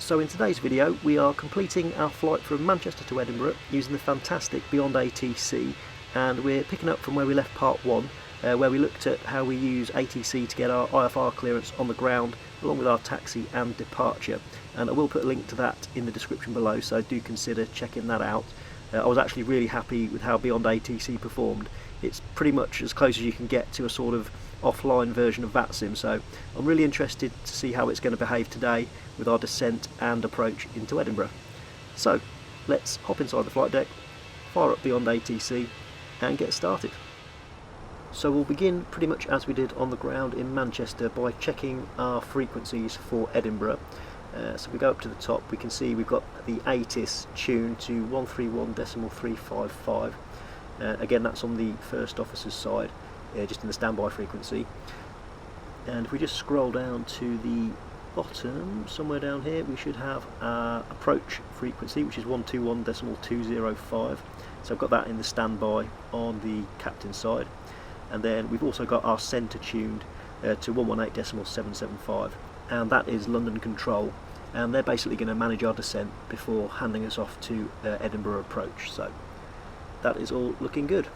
So in today's video we are completing our flight from Manchester to Edinburgh using the fantastic BeyondATC, and we're picking up from where we left part 1 where we looked at how we use ATC to get our IFR clearance on the ground along with our taxi and departure, and I will put a link to that in the description below, so do consider checking that out. I was actually really happy with how BeyondATC performed. It's pretty much as close as you can get to a sort of offline version of VATSIM, so I'm really interested to see how it's going to behave today with our descent and approach into Edinburgh. So let's hop inside the flight deck, fire up BeyondATC and get started. So we'll begin pretty much as we did on the ground in Manchester by checking our frequencies for Edinburgh. So we go up to the top, we can see we've got the ATIS tuned to 131.355. Again, that's on the first officer's side, just in the standby frequency. And if we just scroll down to the bottom, somewhere down here, we should have our approach frequency, which is 121.205. So I've got that in the standby on the captain's side. And then we've also got our centre tuned to 118.775. And that is London Control, and they're basically going to manage our descent before handing us off to Edinburgh approach. So that is all looking good.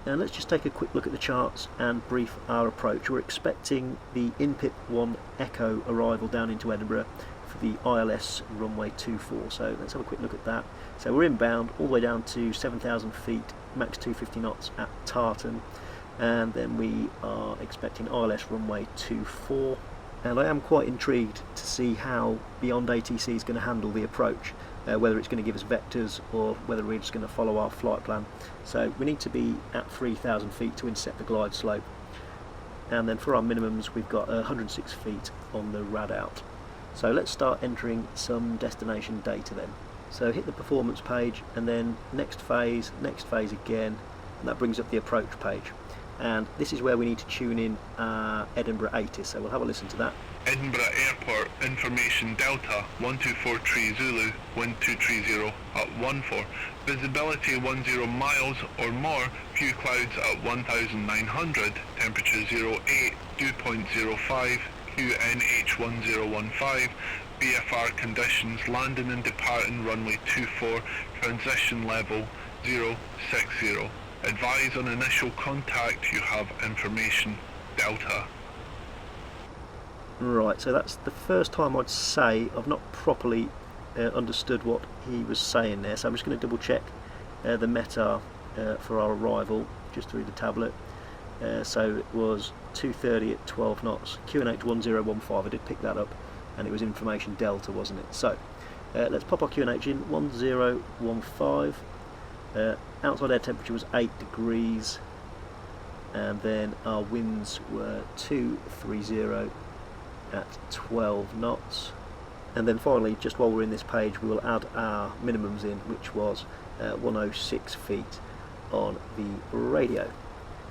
Now let's just take a quick look at the charts and brief our approach. We're expecting the INPIP 1 Echo arrival down into Edinburgh for the ILS runway 24. So let's have a quick look at that. So we're inbound all the way down to 7,000 feet, max 250 knots at Tartan. And then we are expecting ILS runway 24, and I am quite intrigued to see how BeyondATC is going to handle the approach, whether it's going to give us vectors or whether we're just going to follow our flight plan. So we need to be at 3,000 feet to intercept the glide slope, and then for our minimums we've got 106 feet on the rad out. So let's start entering some destination data then. So hit the performance page and then next phase again, and that brings up the approach page. And this is where we need to tune in Edinburgh ATIS, so we'll have a listen to that. Edinburgh Airport, information Delta 1243 Zulu 1230 at 14. Visibility 10 miles or more, few clouds at 1900, temperature 08, dew point 05, QNH 1015, BFR conditions, landing and departing runway 24, transition level 060. Advise on initial contact, you have information Delta. Right, so that's the first time I'd say I've not properly understood what he was saying there, so I'm just going to double check the METAR for our arrival just through the tablet. So it was 2:30 at 12 knots, QNH 1015, I did pick that up, and it was information Delta, wasn't it? So let's pop our QNH in, 1015. Outside air temperature was 8 degrees, and then our winds were 230 at 12 knots. And then finally, just while we're in this page, we will add our minimums in, which was 106 feet on the radio.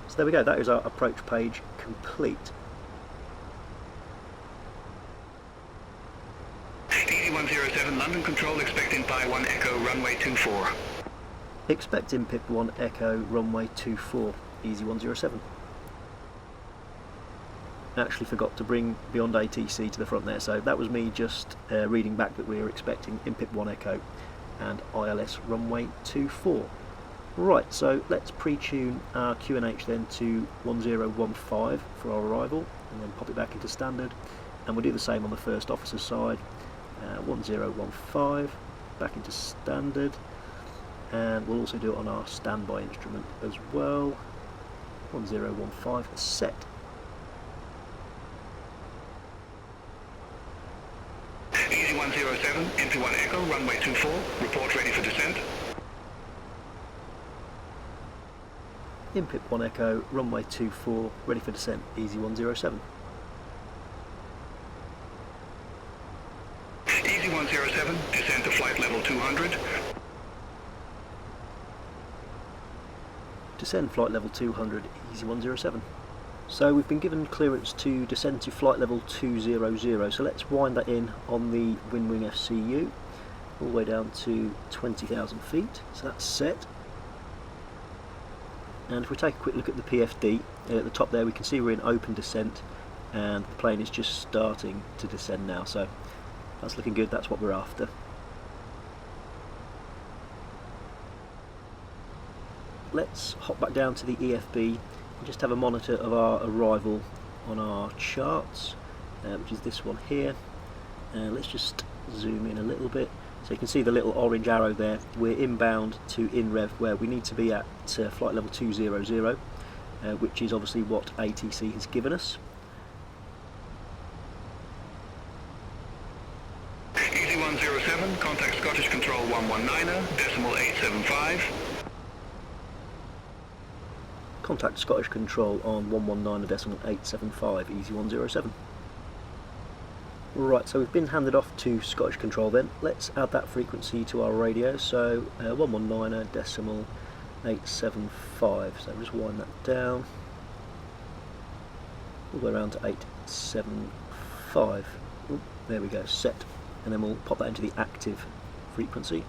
So there we go, that is our approach page complete. Easy 107, London Control expecting by 1 Echo runway 24. Expect INPIP 1 Echo runway 24, Easy 107. Actually forgot to bring BeyondATC to the front there, so that was me just reading back that we were expecting INPIP 1 Echo and ILS runway 24. Right, so let's pre-tune our QNH then to 1015 for our arrival, and then pop it back into standard, and we'll do the same on the first officer's side. 1015 back into standard, and we'll also do it on our standby instrument as well. 1015 set. Easy 107, INPIP 1 Echo, runway 24, report ready for descent. INPIP 1 Echo, runway 24, ready for descent, Easy 107. Easy 107, descent to flight level 200. Descend flight level 200, Easy 107. So we've been given clearance to descend to flight level 200, so let's wind that in on the Windwing FCU all the way down to 20,000 feet, so that's set. And if we take a quick look at the PFD, at the top there we can see we're in open descent, and the plane is just starting to descend now, so that's looking good. That's what we're after. Let's hop back down to the EFB and just have a monitor of our arrival on our charts, which is this one here. Let's just zoom in a little bit so you can see the little orange arrow there. We're inbound to INREV, where we need to be at flight level 200, which is obviously what ATC has given us. Easy 107, contact Scottish Control 119er, decimal 875. Contact Scottish Control on 119 decimal 875, Easy 107. Right, so we've been handed off to Scottish Control then. Let's add that frequency to our radio, so 119 decimal 875. So just wind that down all the way around to 875. Ooh, there we go, set. And then we'll pop that into the active frequency.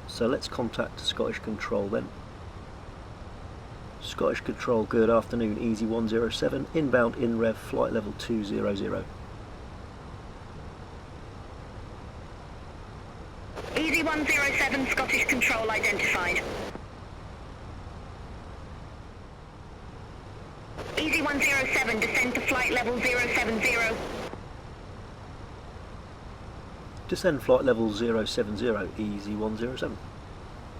So let's contact Scottish Control then. Scottish Control, good afternoon, Easy 107, inbound INREV, flight level 200. Easy 107, Scottish Control identified. Easy 107, descend to flight level 070. Descend flight level 070, Easy 107.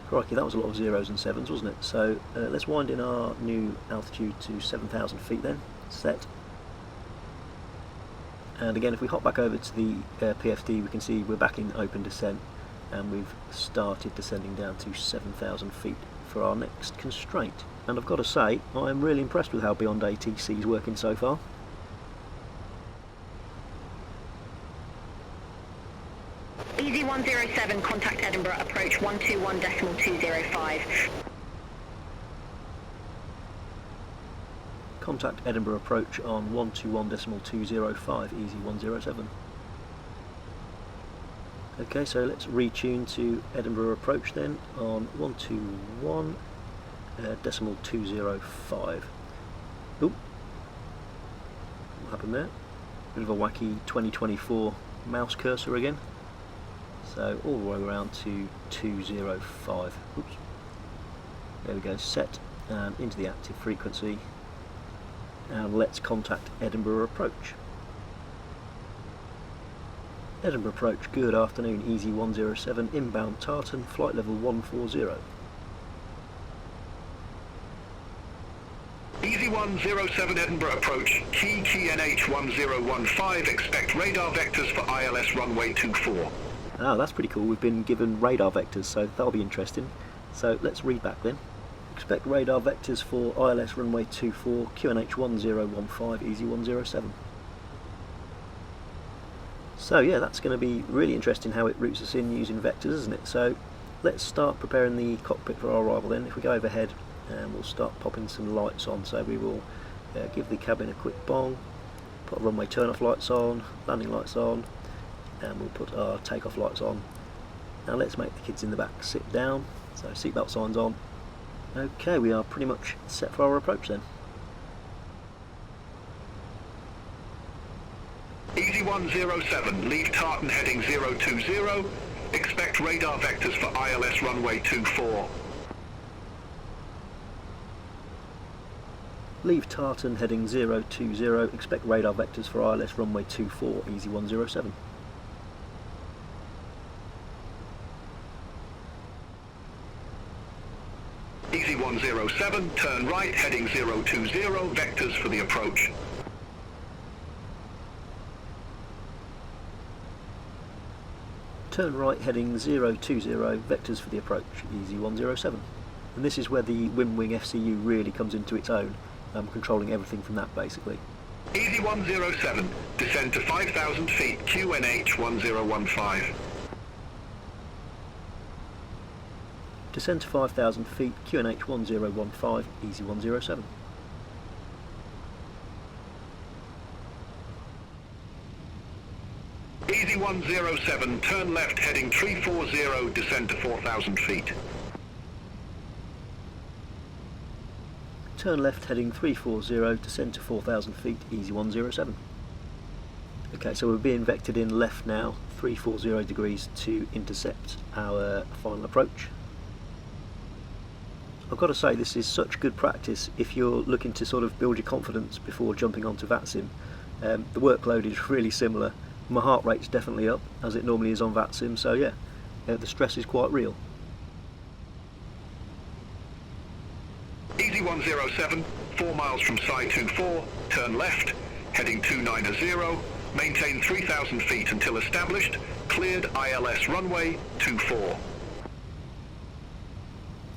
Crikey, that was a lot of zeros and sevens, wasn't it? So let's wind in our new altitude to 7,000 feet then, set. And again, if we hop back over to the PFD, we can see we're back in open descent, and we've started descending down to 7,000 feet for our next constraint. And I've got to say, I'm really impressed with how BeyondATC is working so far. Easy 107, contact Edinburgh, approach 121 decimal 205. Contact Edinburgh approach on 121 decimal 205, Easy 107. Okay, so let's retune to Edinburgh approach then on 121 decimal 205. Oop, what happened there? Bit of a wacky 2024 mouse cursor again. So all the way around to 205. Oops. There we go, set and into the active frequency. And let's contact Edinburgh approach. Edinburgh approach, good afternoon, Easy 107, inbound Tartan, flight level 140. Easy 107, Edinburgh approach, key NH 1015, expect radar vectors for ILS runway 24. Ah, that's pretty cool. We've been given radar vectors, so that'll be interesting. So let's read back then. Expect radar vectors for ILS runway 24, QNH 1015, Easy 107. So yeah, that's going to be really interesting how it routes us in using vectors, isn't it? So let's start preparing the cockpit for our arrival then. If we go overhead, and we'll start popping some lights on. So we will give the cabin a quick bong, put runway turn-off lights on, landing lights on, and we'll put our takeoff lights on. Now let's make the kids in the back sit down, so seatbelt signs on. Okay, we are pretty much set for our approach then. Easy 107, leave Tartan heading 020, expect radar vectors for ILS runway 24. Leave Tartan heading 020, expect radar vectors for ILS runway 24, Easy 107. Easy 107, turn right heading 020, vectors for the approach. Turn right heading 020, vectors for the approach, Easy 107. And this is where the Wing FCU really comes into its own. I'm controlling everything from that basically. Easy 107, descend to 5,000 feet, QNH 1015. Descend to 5,000 feet, QNH 1015, Easy 107. Easy 107, turn left heading 340, descend to 4,000 feet. Turn left heading 340, descend to 4,000 feet, easy 107. Okay, so we're being vectored in left now, 340 degrees to intercept our final approach. I've got to say, this is such good practice if you're looking to sort of build your confidence before jumping onto VATSIM. The workload is really similar. My heart rate's definitely up, as it normally is on VATSIM, so yeah, the stress is quite real. Easy 107, 4 miles from side 24, turn left, heading 290, maintain 3,000 feet until established, cleared ILS runway 24.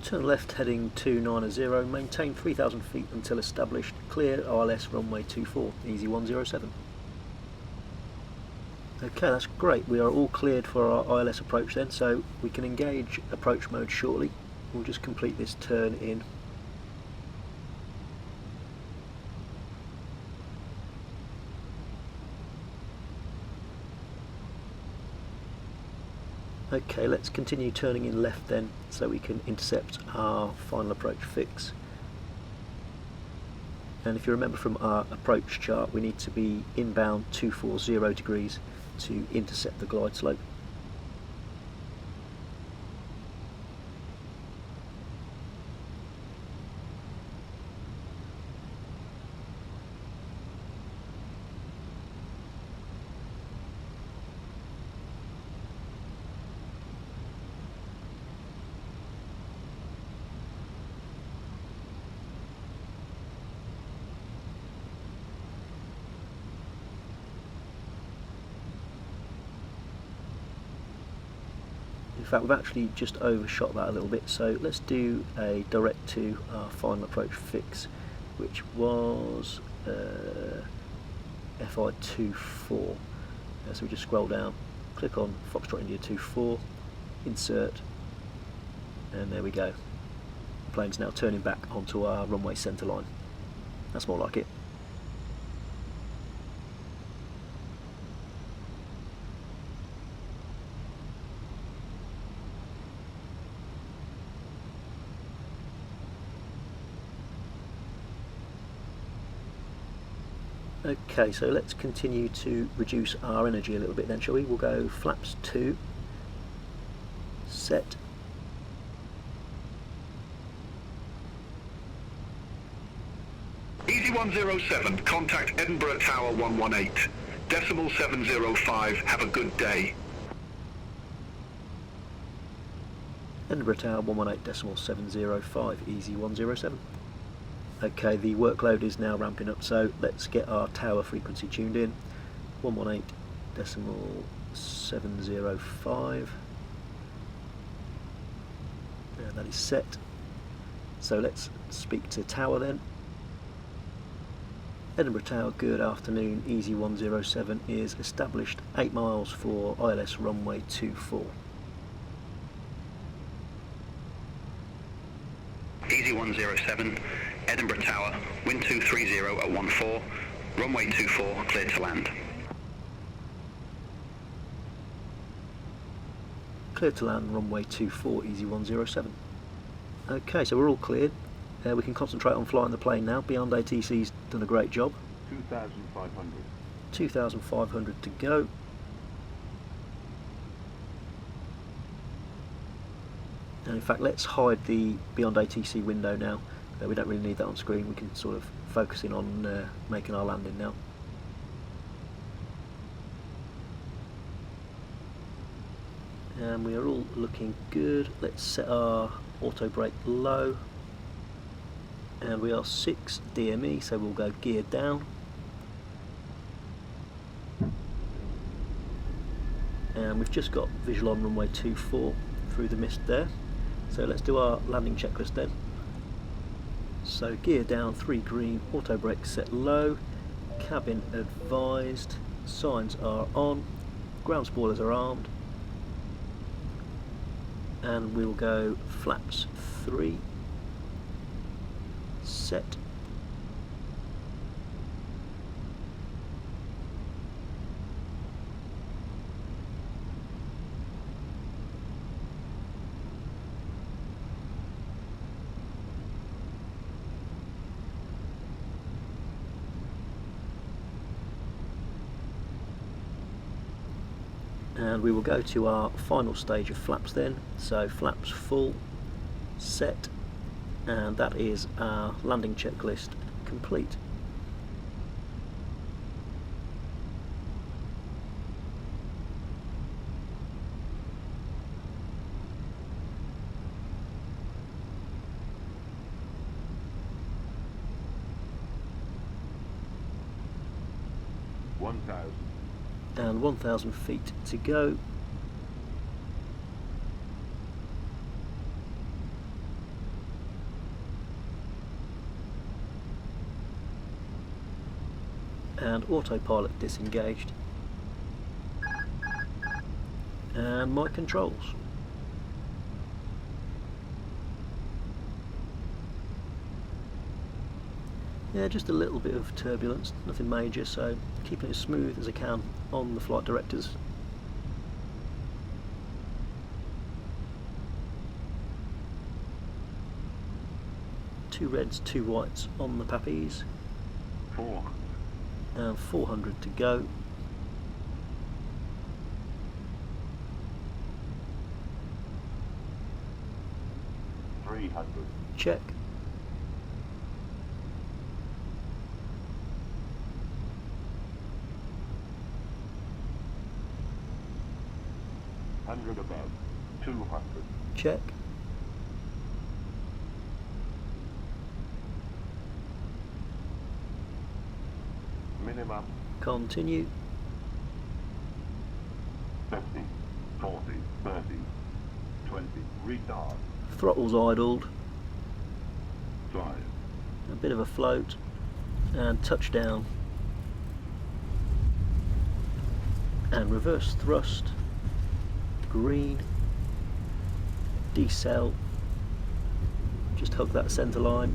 Turn left heading 290, maintain 3,000 feet until established, clear ILS runway 24, easy 107. Okay, that's great. We are all cleared for our ILS approach then, so we can engage approach mode shortly. We'll just complete this turn in. Okay, let's continue turning in left then, so we can intercept our final approach fix. And if you remember from our approach chart, we need to be inbound 240 degrees to intercept the glide slope. In fact, we've actually just overshot that a little bit, so let's do a direct to our final approach fix, which was FI24. So we just scroll down, click on Foxtrot India 24, insert, and there we go. The plane's now turning back onto our runway centre line. That's more like it. Okay, so let's continue to reduce our energy a little bit then, shall we? We'll go flaps 2, set, Easy 107, contact Edinburgh Tower 118, decimal 705, have a good day. Edinburgh Tower 118 decimal 705, easy 107. Okay, the workload is now ramping up, so let's get our tower frequency tuned in. 118 decimal 705. And that is set. So let's speak to tower then. Edinburgh Tower, good afternoon, easy 107 is established 8 miles for ILS runway 24. Easy 107, Edinburgh Tower, wind 230 at 14, runway 24, cleared to land. Cleared to land, runway 24, easy 107. Okay, so we're all cleared. We can concentrate on flying the plane now. BeyondATC's done a great job. 2,500. 2,500 to go. And in fact, let's hide the BeyondATC window now. We don't really need that on screen. We can sort of focus in on making our landing now. And we are all looking good. Let's set our auto brake low. And we are 6 DME, so we'll go gear down. And we've just got visual on runway 24 through the mist there. So let's do our landing checklist then. So gear down, 3 green, auto brake set low, cabin advised, signs are on, ground spoilers are armed, and we'll go flaps 3, set, And we will go to our final stage of flaps then. So flaps full, set, and that is our landing checklist complete. And 1,000 feet to go. And autopilot disengaged. And my controls. Yeah, just a little bit of turbulence, nothing major, so keeping it as smooth as I can on the flight directors. Two reds, two whites on the Pappies. 400. And 400 to go. Check. Above. 200. Check. Minimum. Continue. 50, 40, 30, 20. Retard. Throttle's idled. 5. A bit of a float. And touchdown. And reverse thrust. Green. Decel. Just hug that centre line.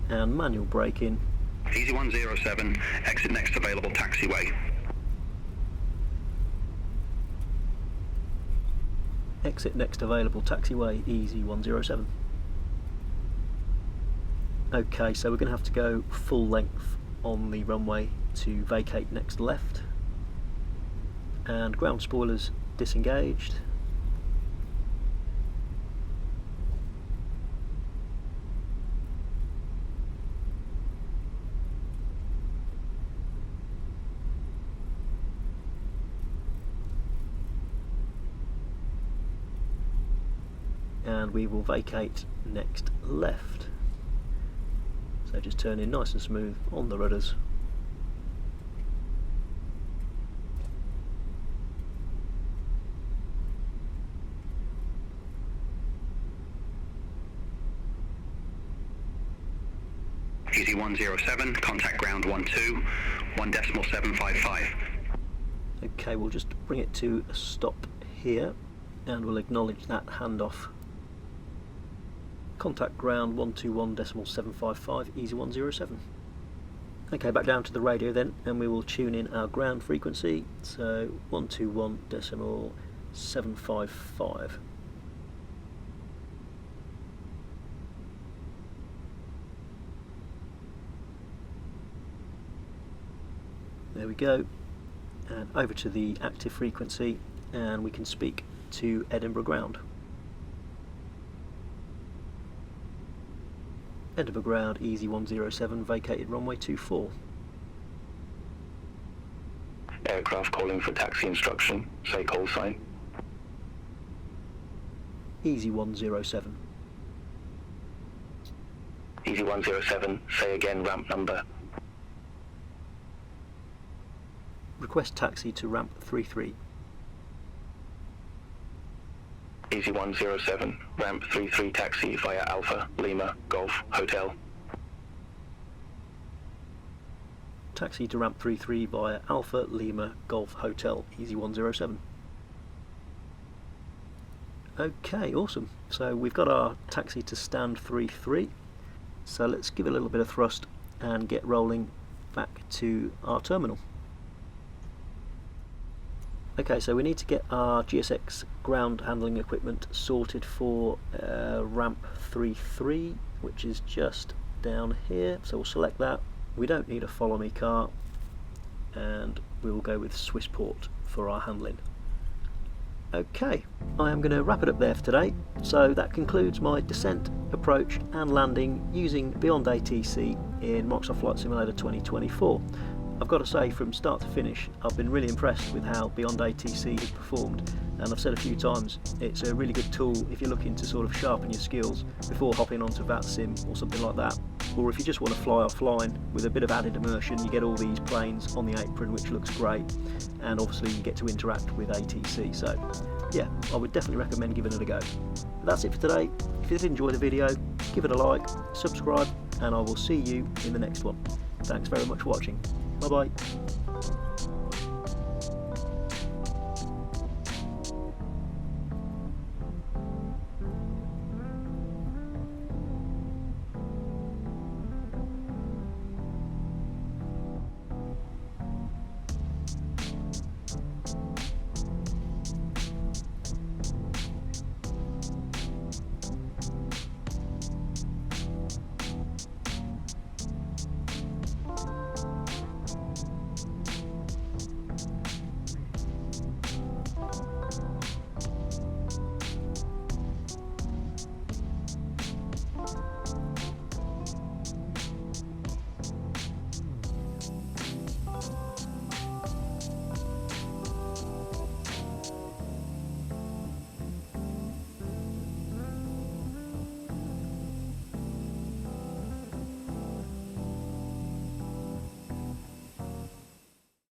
And manual braking. Easy 107, exit next available taxiway. Exit next available taxiway, easy 107. Okay, so we're going to have to go full length on the runway to vacate next left. And ground spoilers disengaged. And we will vacate next left. So just turn in nice and smooth on the rudders. Easy 107, contact ground 12, 1.755. Okay, we'll just bring it to a stop here and we'll acknowledge that handoff. Contact ground 121.755, easy 107. Okay, back down to the radio then, and we will tune in our ground frequency, so 121.755. There we go, and over to the active frequency, and we can speak to Edinburgh ground. Edinburgh ground, easy 107, vacated runway 24. Aircraft calling for taxi instruction, say call sign. Easy 107. Easy 107, say again ramp number. Request taxi to ramp 33. Easy 107, ramp 33 taxi via Alpha, Lima, Golf, Hotel. Taxi to ramp 33 via Alpha, Lima, Golf, Hotel, easy 107. Okay, awesome. So we've got our taxi to stand 33. So let's give it a little bit of thrust and get rolling back to our terminal. Okay, so we need to get our GSX ground handling equipment sorted for ramp 33, which is just down here. So we'll select that. We don't need a follow me car, and we will go with Swissport for our handling. Okay, I am going to wrap it up there for today. So that concludes my descent, approach and landing using BeyondATC in Microsoft Flight Simulator 2024. I've got to say, from start to finish, I've been really impressed with how BeyondATC has performed, and I've said a few times, it's a really good tool if you're looking to sort of sharpen your skills before hopping onto VATSIM or something like that. Or if you just want to fly offline with a bit of added immersion, you get all these planes on the apron, which looks great, and obviously you get to interact with ATC. So yeah, I would definitely recommend giving it a go. But that's it for today. If you did enjoy the video, give it a like, subscribe, and I will see you in the next one. Thanks very much for watching. Bye bye.